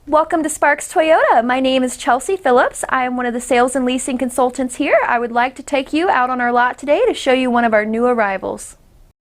Welcome to Sparks Toyota. My name is Chelsea Phillips. I am one of the sales and leasing consultants here. I would like to take you out on our lot today to show you one of our new arrivals.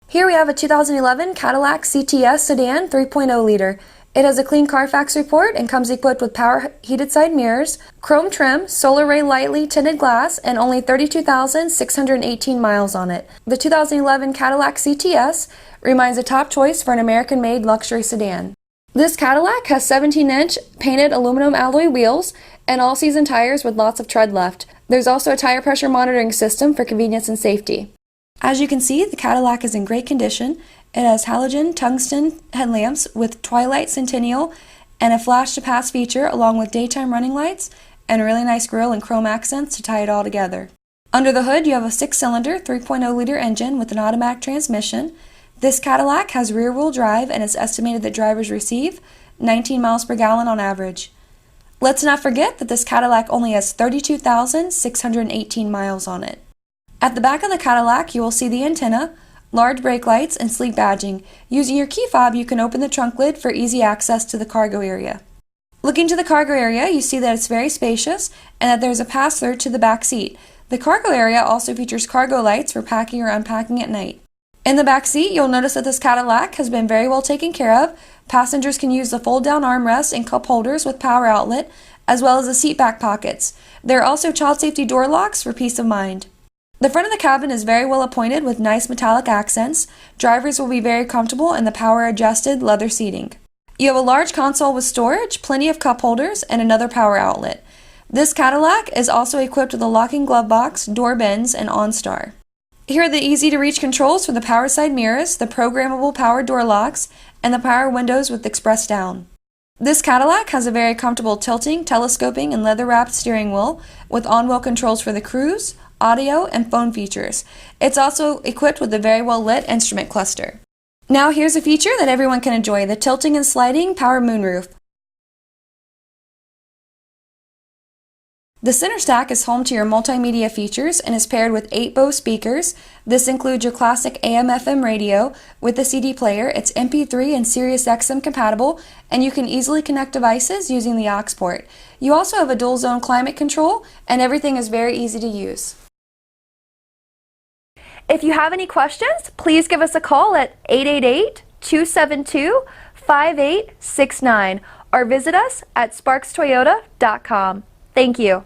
Here we have a 2011 Cadillac CTS Sedan 3.0 liter. It has a clean Carfax report and comes equipped with power heated side mirrors, chrome trim, solar ray lightly tinted glass, and only 32,618 miles on it. The 2011 Cadillac CTS remains a top choice for an American-made luxury sedan. This Cadillac has 17-inch painted aluminum alloy wheels and all-season tires with lots of tread left. There's also a tire pressure monitoring system for convenience and safety. As you can see, the Cadillac is in great condition. It has halogen tungsten headlamps with Twilight Centennial and a flash to pass feature along with daytime running lights and a really nice grille and chrome accents to tie it all together. Under the hood you have a 6-cylinder 3.0 liter engine with an automatic transmission. This Cadillac has rear-wheel drive and it's estimated that drivers receive 19 miles per gallon on average. Let's not forget that this Cadillac only has 32,618 miles on it. At the back of the Cadillac you will see the antenna, large brake lights, and sleek badging. Using your key fob, you can open the trunk lid for easy access to the cargo area. Looking to the cargo area, you see that it's very spacious and that there's a pass-through to the back seat. The cargo area also features cargo lights for packing or unpacking at night. In the back seat, you'll notice that this Cadillac has been very well taken care of. Passengers can use the fold-down armrests and cup holders with power outlet, as well as the seat back pockets. There are also child safety door locks for peace of mind. The front of the cabin is very well appointed with nice metallic accents. Drivers will be very comfortable in the power-adjusted leather seating. You have a large console with storage, plenty of cup holders, and another power outlet. This Cadillac is also equipped with a locking glove box, door bins, and OnStar. Here are the easy-to-reach controls for the power side mirrors, the programmable power door locks, and the power windows with express down. This Cadillac has a very comfortable tilting, telescoping, and leather-wrapped steering wheel with on-wheel controls for the cruise, audio, and phone features. It's also equipped with a very well-lit instrument cluster. Now here's a feature that everyone can enjoy, the tilting and sliding power moonroof. The center stack is home to your multimedia features and is paired with 8 Bose speakers. This includes your classic AM/FM radio with a CD player. It's MP3 and Sirius XM compatible, and you can easily connect devices using the aux port. You also have a dual zone climate control, and everything is very easy to use. If you have any questions, please give us a call at 888-272-5869 or visit us at sparkstoyota.com. Thank you.